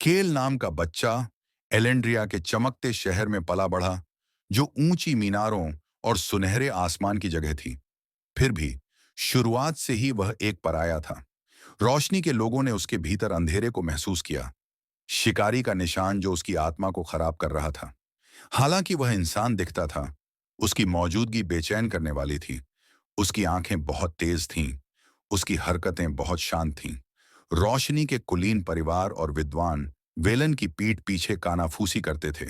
केल नाम का बच्चा एलेंड्रिया के चमकते शहर में पला बढ़ा, जो ऊंची मीनारों और सुनहरे आसमान की जगह थी। फिर भी शुरुआत से ही वह एक पराया था। रोशनी के लोगों ने उसके भीतर अंधेरे को महसूस किया, शिकारी का निशान जो उसकी आत्मा को खराब कर रहा था। हालांकि वह इंसान दिखता था, उसकी मौजूदगी बेचैन करने वाली थी। उसकी आंखें बहुत तेज थीं, उसकी हरकतें बहुत शांत थीं। रोशनी के कुलीन परिवार और विद्वान वेलन की पीठ पीछे कानाफूसी करते थे।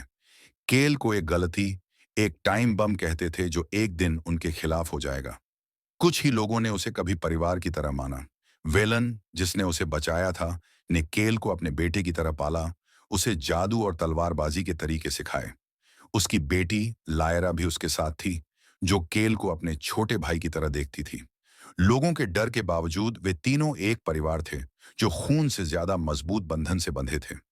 केल को एक गलती, एक टाइम बम कहते थे जो एक दिन उनके खिलाफ हो जाएगा। कुछ ही लोगों ने उसे कभी परिवार की तरह माना। वेलन, जिसने उसे बचाया था, ने केल को अपने बेटे की तरह पाला, उसे जादू और तलवारबाजी के तरीके सिखाए। उसकी बेटी लायरा भी उसके साथ थी, जो केल को अपने छोटे भाई की तरह देखती थी। लोगों के डर के बावजूद वे तीनों एक परिवार थे, जो खून से ज्यादा मजबूत बंधन से बंधे थे।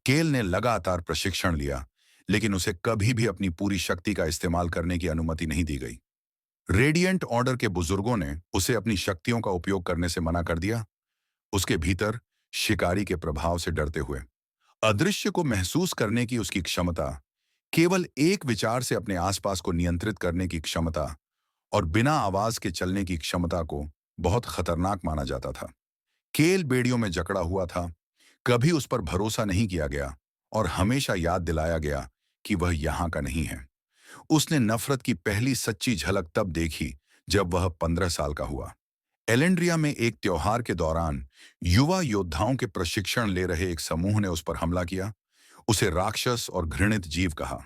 केल ने लगातार प्रशिक्षण लिया, लेकिन उसे कभी भी अपनी पूरी शक्ति का इस्तेमाल करने की अनुमति नहीं दी गई। रेडिएंट ऑर्डर के बुजुर्गों ने उसे अपनी शक्तियों का उपयोग करने से मना कर दिया, उसके भीतर शिकारी के प्रभाव से डरते हुए। अदृश्य को महसूस करने की उसकी क्षमता, केवल एक विचार से अपने आसपास को नियंत्रित करने की क्षमता और बिना आवाज के चलने की क्षमता को बहुत खतरनाक माना जाता था। केल बेड़ियों में जकड़ा हुआ था, कभी उस पर भरोसा नहीं किया गया और हमेशा याद दिलाया गया कि वह यहाँ का नहीं है। उसने नफरत की पहली सच्ची झलक तब देखी जब वह 15 साल का हुआ। एलेंड्रिया में एक त्योहार के दौरान युवा योद्धाओं के प्रशिक्षण ले रहे एक समूह ने उस पर हमला किया, उसे राक्षस और घृणित जीव कहा।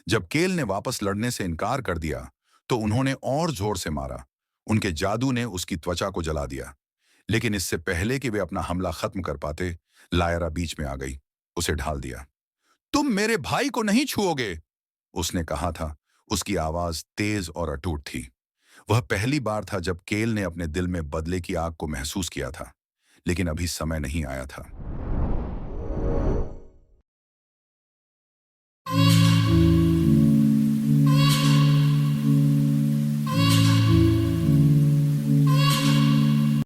जब केल ने वापस लड़ने से इनकार कर दिया, तो उन्होंने और जोर से मारा। उनके जादू ने उसकी त्वचा को जला दिया। लेकिन इससे पहले कि वे अपना हमला खत्म कर पाते, लायरा बीच में आ गई, उसे ढाल दिया। तुम मेरे भाई को नहीं छुओगे, उसने कहा था। उसकी आवाज तेज और अटूट थी। वह पहली बार था जब केल ने अपने दिल में बदले की आग को महसूस किया था, लेकिन अभी समय नहीं आया था।